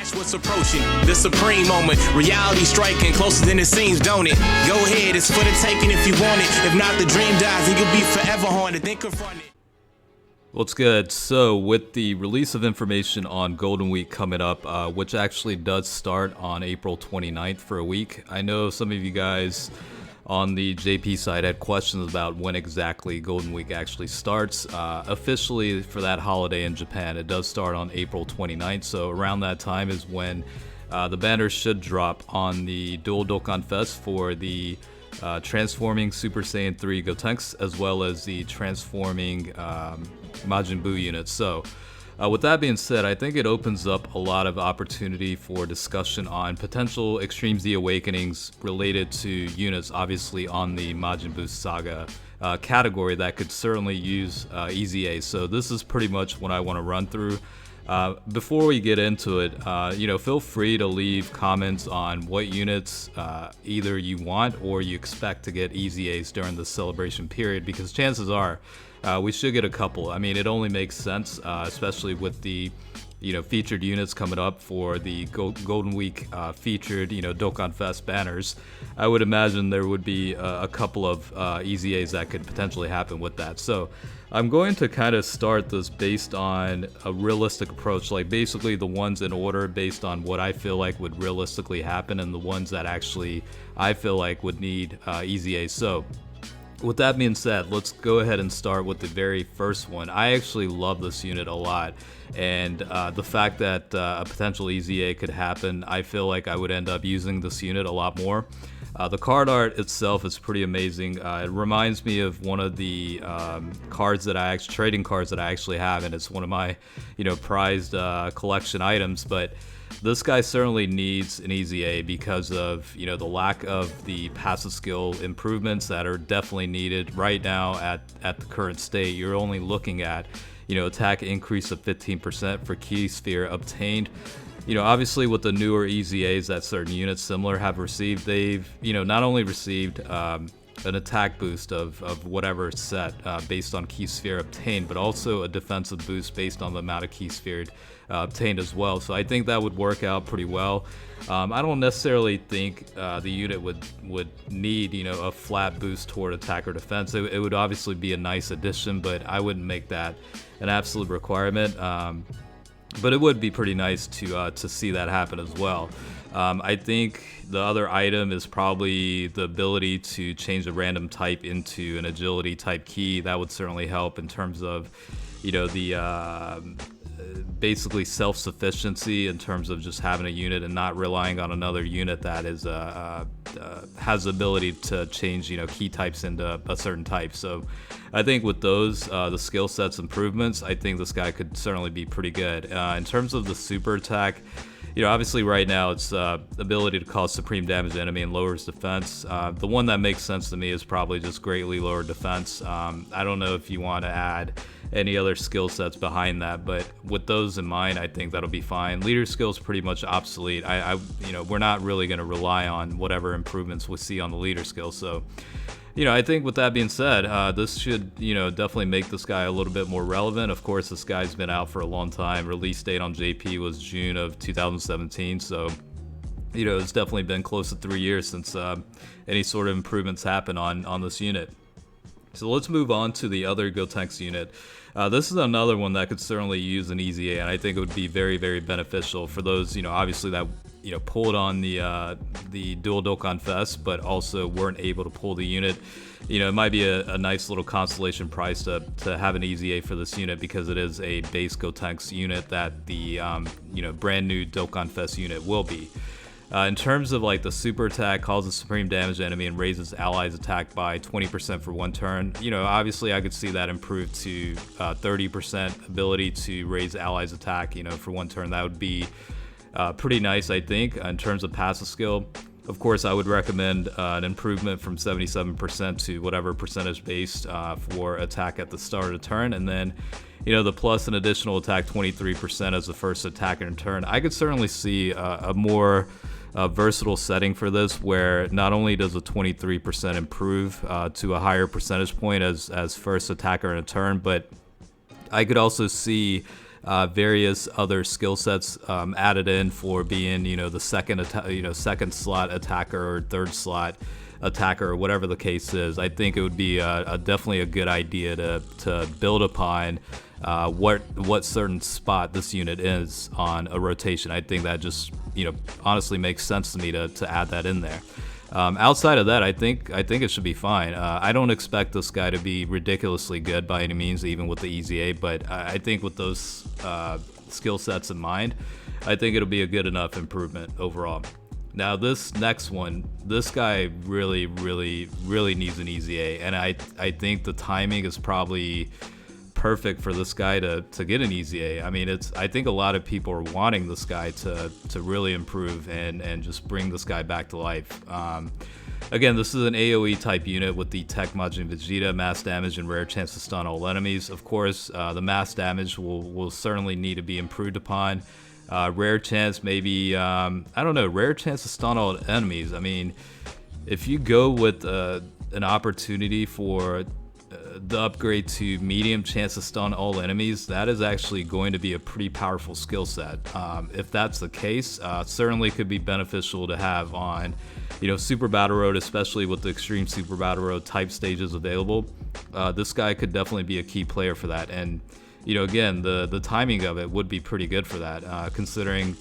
Watch what's approaching, the supreme moment. Reality striking closer than it seems, don't it? Go ahead, it's for the taking if you want it. If not, the dream dies and you'll be forever haunted. Then confront it. What's good? So with the release of information on Golden Week coming up, which actually does start on April 29th for a week, I know some of you guys on the JP side had questions about when exactly Golden Week actually starts. Officially for that holiday in Japan, it does start on April 29th, so around that time is when the banners should drop on the Dual Dokkan Fest for the Transforming Super Saiyan 3 Gotenks, as well as the Transforming Majin Buu units. So with that being said, I think it opens up a lot of opportunity for discussion on potential Extreme Z Awakenings related to units, obviously on the Majin Buu Saga category that could certainly use EZA. So this is pretty much what I want to run through. Before we get into it, feel free to leave comments on what units either you want or you expect to get EZAs during the celebration period, because chances are we should get a couple. I mean, it only makes sense, especially with the featured units coming up for the Golden Week featured Dokkan Fest banners. I would imagine there would be a couple of EZAs that could potentially happen with that. So I'm going to kind of start this based on a realistic approach, like basically the ones in order based on what I feel like would realistically happen and the ones that actually I feel like would need EZAs. So with that being said, let's go ahead and start with the very first one. I actually love this unit a lot, and the fact that a potential EZA could happen, I feel like I would end up using this unit a lot more. The card art itself is pretty amazing. It reminds me of one of the trading cards that I actually have, and it's one of my prized collection items. But this guy certainly needs an EZA because of the lack of the passive skill improvements that are definitely needed right now at the current state. You're only looking at attack increase of 15% for Ki Sphere obtained. Obviously with the newer EZAs that certain units similar have received, they've not only received an attack boost of whatever it's set based on Ki Sphere obtained, but also a defensive boost based on the amount of Ki Sphere obtained as well. So I think that would work out pretty well. I don't necessarily think the unit would need a flat boost toward attack or defense. It would obviously be a nice addition, but I wouldn't make that an absolute requirement. But it would be pretty nice to see that happen as well. I think the other item is probably the ability to change a random type into an agility type key. That would certainly help in terms of the basically self-sufficiency in terms of just having a unit and not relying on another unit that is has the ability to change key types into a certain type. So I think with those the skill sets improvements, I think this guy could certainly be pretty good. In terms of the super attack, obviously right now it's ability to cause supreme damage to enemy and lowers defense. The one that makes sense to me is probably just greatly lower defense. I don't know if you want to add any other skill sets behind that, but with those in mind, I think that'll be fine. Leader skill is pretty much obsolete. We're not really going to rely on whatever improvements we see on the leader skill. So I think with that being said, this should, definitely make this guy a little bit more relevant. Of course, this guy's been out for a long time. Release date on JP was June of 2017. So, it's definitely been close to 3 years since any sort of improvements happen on this unit. So let's move on to the other Gotenks unit. This is another one that could certainly use an EZA, and I think it would be very, very beneficial for those, obviously that pulled on the Dual Dokkan Fest, but also weren't able to pull the unit. It might be a nice little consolation price to have an EZA for this unit, because it is a base Gotenks unit that the brand new Dokkan Fest unit will be. In terms of like the super attack, causes supreme damage to enemy and raises allies attack by 20% for one turn. Obviously I could see that improve to 30% ability to raise allies attack, for one turn. That would be pretty nice, I think, in terms of passive skill. Of course, I would recommend an improvement from 77% to whatever percentage based for attack at the start of the turn, and then the plus an additional attack 23% as the first attack in turn. I could certainly see a more versatile setting for this, where not only does a 23% improve to a higher percentage point as first attacker in a turn, but I could also see various other skill sets added in for being, the second slot attacker or third slot attacker or whatever the case is. I think it would be definitely a good idea to build upon what certain spot this unit is on a rotation. I think that just honestly makes sense to me to add that in there. Outside of that, I think it should be fine. I don't expect this guy to be ridiculously good by any means, even with the EZA, but I think with those skill sets in mind, I think it'll be a good enough improvement overall. Now this next one, this guy really, really, really needs an EZA, and I think the timing is probably perfect for this guy to get an EZA. I mean, I think a lot of people are wanting this guy to really improve and just bring this guy back to life. Again, this is an AoE type unit with the Tech Majin Vegeta, mass damage and rare chance to stun all enemies. Of course, the mass damage will certainly need to be improved upon. Rare chance, maybe, rare chance to stun all enemies. I mean, if you go with an opportunity for the upgrade to medium chance to stun all enemies, that is actually going to be a pretty powerful skill set. If that's the case, certainly could be beneficial to have on, Super Battle Road, especially with the Extreme Super Battle Road type stages available. This guy could definitely be a key player for that. And again, the timing of it would be pretty good for that, considering,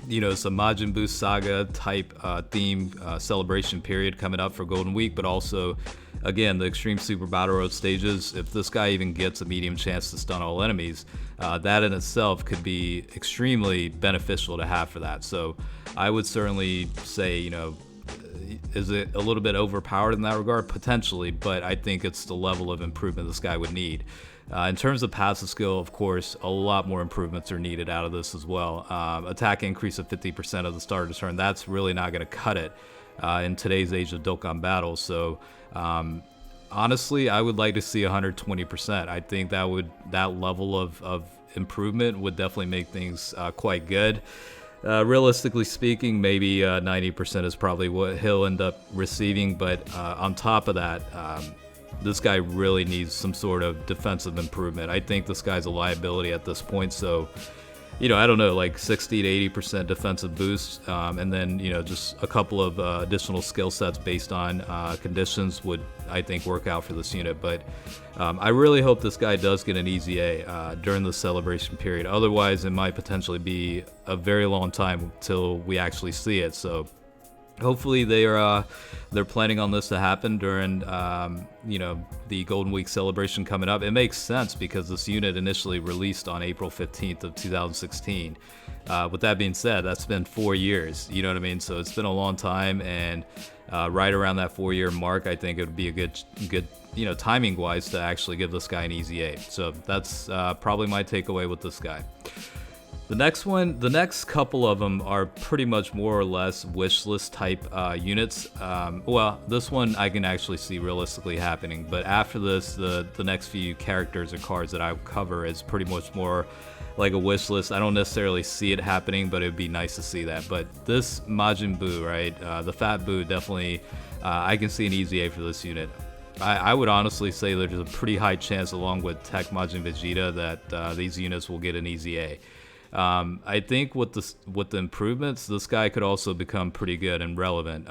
some Majin Buu Saga type theme celebration period coming up for Golden Week, but also, again, the Extreme Super Battle Road stages. If this guy even gets a medium chance to stun all enemies, that in itself could be extremely beneficial to have for that. So I would certainly say, is it a little bit overpowered in that regard? Potentially, but I think it's the level of improvement this guy would need. In terms of passive skill, of course, a lot more improvements are needed out of this as well. Attack increase of 50% of the start of the turn, that's really not going to cut it in today's age of Dokkan Battle. So honestly, I would like to see 120%. I think that level of improvement would definitely make things quite good. Realistically speaking, maybe 90% is probably what he'll end up receiving, but on top of that, this guy really needs some sort of defensive improvement. I think this guy's a liability at this point, so I don't know, like 60 to 80% defensive boost, and then just a couple of additional skill sets based on conditions would, I think, work out for this unit. But I really hope this guy does get an EZA during the celebration period. Otherwise, it might potentially be a very long time till we actually see it. So hopefully they're planning on this to happen during the Golden Week celebration coming up. It makes sense because this unit initially released on April 15th of 2016. With that being said, that's been 4 years, you know what I mean? So it's been a long time, and right around that 4-year mark, I think it would be a good timing wise to actually give this guy an EZA. So that's probably my takeaway with this guy. The next couple of them are pretty much more or less wish list type units. Well, this one I can actually see realistically happening, but after this, the next few characters or cards that I cover is pretty much more like a wish list. I don't necessarily see it happening, but it would be nice to see that. But this Majin Buu, right, the Fat Buu, definitely, I can see an EZA for this unit. I would honestly say there's a pretty high chance, along with Tech Majin Vegeta, that these units will get an EZA. I think with the improvements, this guy could also become pretty good and relevant.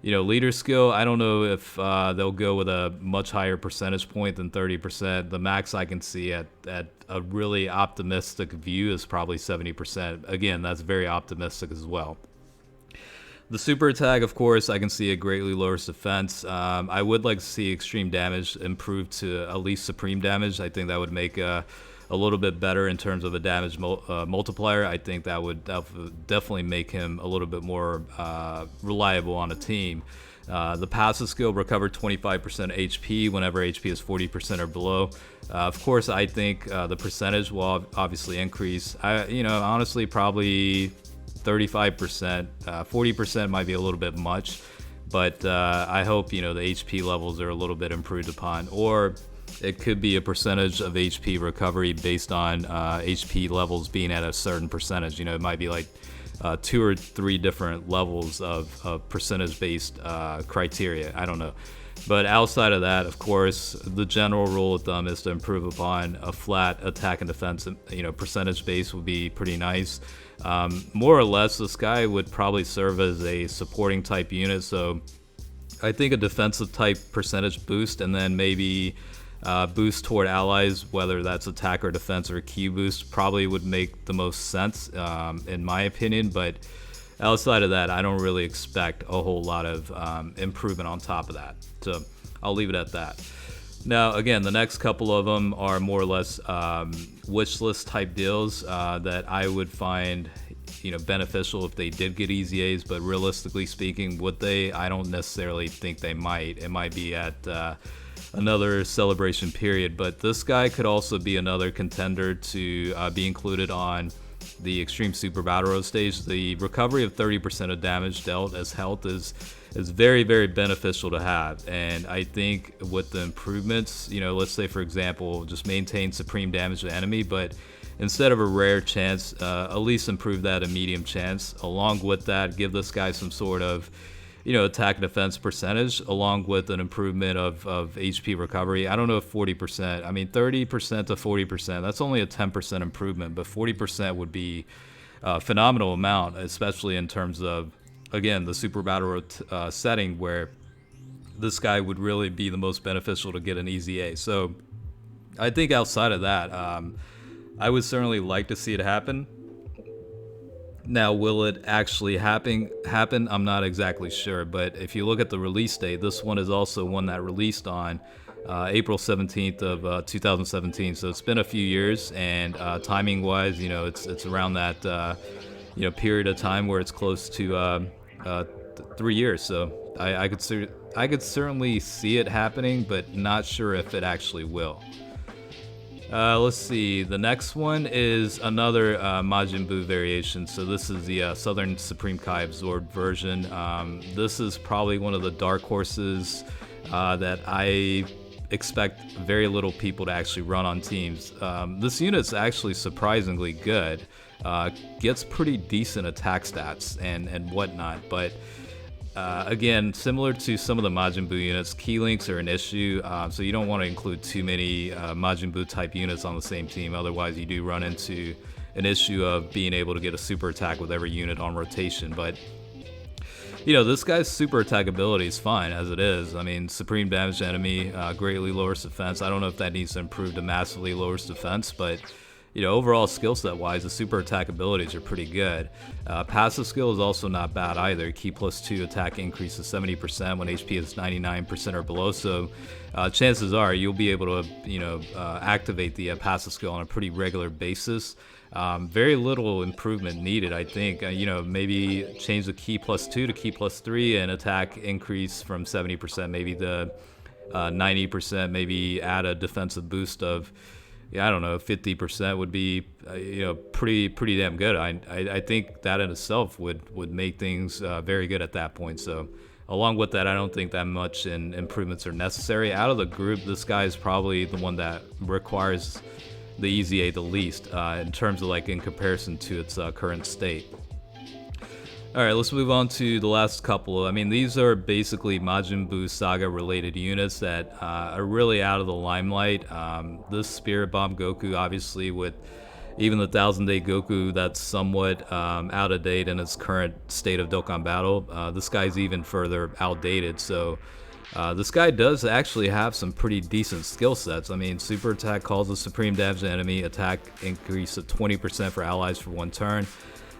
Leader skill, I don't know if they'll go with a much higher percentage point than 30%. The max I can see at a really optimistic view is probably 70%. Again, that's very optimistic as well. The super attack, of course, I can see it greatly lowers defense. I would like to see extreme damage improve to at least supreme damage. I think that would make a little bit better in terms of a damage multiplier. I think that would definitely make him a little bit more reliable on a team. The passive skill, recover 25% HP whenever HP is 40% or below. Of course, I think the percentage will obviously increase. Honestly, probably 35%. 40% might be a little bit much, but I hope the HP levels are a little bit improved upon, or it could be a percentage of HP recovery based on HP levels being at a certain percentage. It might be like 2 or 3 different levels of percentage-based criteria. I don't know. But outside of that, of course, the general rule of thumb is to improve upon a flat attack and defense. Percentage base would be pretty nice. More or less, this guy would probably serve as a supporting type unit. So I think a defensive type percentage boost, and then maybe boost toward allies, whether that's attack or defense or key boost, probably would make the most sense in my opinion. But outside of that, I don't really expect a whole lot of improvement on top of that. So I'll leave it at that. Now, again, the next couple of them are more or less wish list type deals that I would find, beneficial if they did get easy A's. But realistically speaking, would they? I don't necessarily think they might. It might be at another celebration period. But this guy could also be another contender to be included on the Extreme Super Battle Road stage. The recovery of 30% of damage dealt as health is very, very beneficial to have. And I think with the improvements, let's say for example, just maintain supreme damage to the enemy, but instead of a rare chance, at least improve that a medium chance. Along with that, give this guy some sort of attack and defense percentage, along with an improvement of HP recovery. I don't know if 40%, 30% to 40%, that's only a 10% improvement, but 40% would be a phenomenal amount, especially in terms of, again, the Super Battle Road setting where this guy would really be the most beneficial to get an easy A. So I think outside of that, I would certainly like to see it happen. Now, will it actually happen? I'm not exactly sure, but if you look at the release date, this one is also one that released on April 17th of 2017. So it's been a few years, and timing-wise, it's around that period of time where it's close to 3 years. So I could certainly see it happening, but not sure if it actually will. Let's see. The next one is another Majin Buu variation. So this is the Southern Supreme Kai absorbed version. This is probably one of the dark horses that I expect very little people to actually run on teams. This unit's actually surprisingly good. Gets pretty decent attack stats and whatnot, but again, similar to some of the Majin Buu units, key links are an issue, so you don't want to include too many Majin Buu type units on the same team. Otherwise, you do run into an issue of being able to get a super attack with every unit on rotation. But this guy's super attack ability is fine as it is. Supreme damage to enemy, greatly lowers defense. I don't know if that needs to improve to massively lowers defense, but overall skill set wise, the super attack abilities are pretty good. Passive skill is also not bad either. Key +2 attack increases 70% when HP is 99% or below. So chances are you'll be able to activate the passive skill on a pretty regular basis. Very little improvement needed, I think. Maybe change the key +2 to key +3 and attack increase from 70%, maybe the 90%. Maybe add a defensive boost of 50% would be, pretty damn good. I think that in itself would make things very good at that point. So along with that, I don't think that much improvements are necessary. Out of the group, this guy is probably the one that requires the Easy A the least in terms of in comparison to its current state. All right, let's move on to the last couple. These are basically Majin Buu Saga related units that are really out of the limelight. This Spirit Bomb Goku, obviously, with even the 1000-day Goku, that's somewhat out of date in its current state of Dokkan Battle. This guy's even further outdated. So this guy does actually have some pretty decent skill sets. Super attack causes supreme damage to enemy, attack increase of 20% for allies for 1 turn.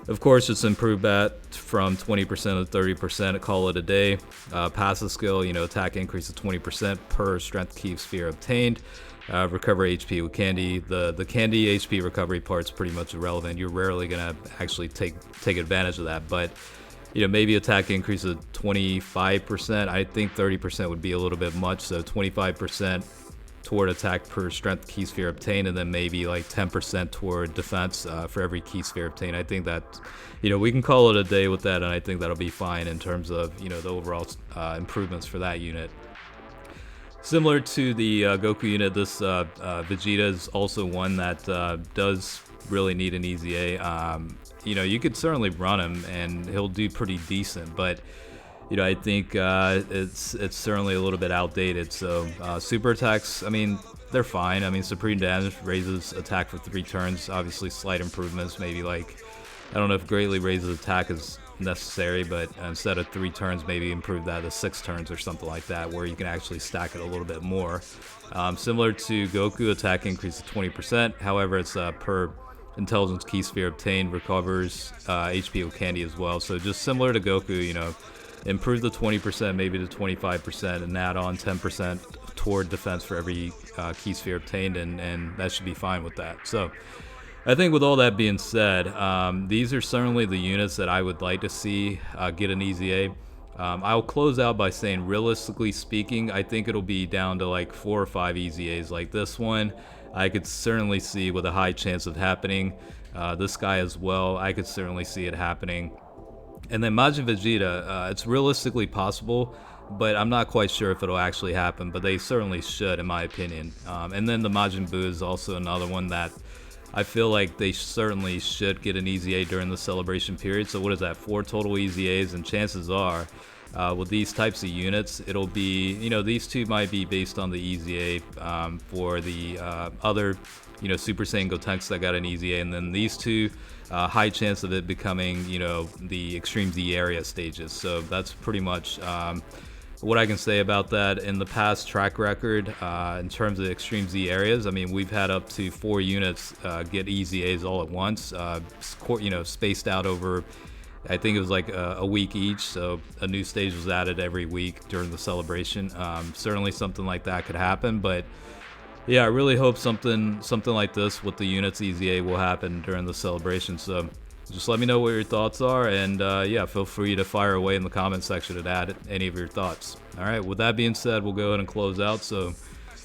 Of course, it's improved that from 20% to 30%, call it a day. Passive skill, attack increase of 20% per strength key sphere obtained. Recover HP with candy. The candy HP recovery part's pretty much irrelevant. You're rarely gonna actually take advantage of that, but maybe attack increase of 25%. I think 30% would be a little bit much, so 25% toward attack per strength key sphere obtained, and then maybe 10% toward defense for every key sphere obtained. I think that we can call it a day with that, and I think that'll be fine in terms of the overall improvements for that unit. Similar to the Goku unit, this Vegeta is also one that does really need an Easy A. you know, you could certainly run him and he'll do pretty decent, but you know, I think it's certainly a little bit outdated. So super attacks, I mean, they're fine. I mean, supreme damage raises attack for 3 turns. Obviously, slight improvements. Maybe like, I don't know if greatly raises attack is necessary, but instead of 3 turns, maybe improve that to 6 turns or something like that, where you can actually stack it a little bit more. Similar to Goku, attack increase to 20%. However, it's per intelligence key sphere obtained, recovers HP with candy as well. So just similar to Goku, you know, improve the 20% maybe to 25% and add on 10% toward defense for every key sphere obtained, and that should be fine with that. So I think with all that being said, these are certainly the units that I would like to see get an EZA. I'll close out by saying, realistically speaking, I think it'll be down to like 4 or 5 EZAs. Like this one, I could certainly see with a high chance of happening. This guy as well, I could certainly see it happening. And then Majin Vegeta, it's realistically possible, but I'm not quite sure if it'll actually happen, but they certainly should, in my opinion. And then the Majin Buu is also another one that I feel like they certainly should get an EZA during the celebration period. So what is that, 4 total EZAs? And chances are, with these types of units, it'll be, you know, these 2 might be based on the EZA for the other, you know, Super Saiyan Gotenks that got an EZA, and then these 2, high chance of it becoming, you know, the Extreme Z area stages. So that's pretty much what I can say about that. In the past track record, in terms of Extreme Z areas, I mean, we've had up to 4 units get EZAs all at once, you know, spaced out over, I think it was like a week each, so a new stage was added every week during the celebration. Certainly something like that could happen, but yeah, I really hope something like this with the units EZA will happen during the celebration. So just let me know what your thoughts are, and yeah, feel free to fire away in the comment section and add any of your thoughts. All right, with that being said, we'll go ahead and close out. So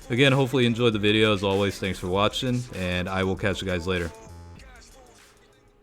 again, hopefully you enjoyed the video. As always, thanks for watching, and I will catch you guys later.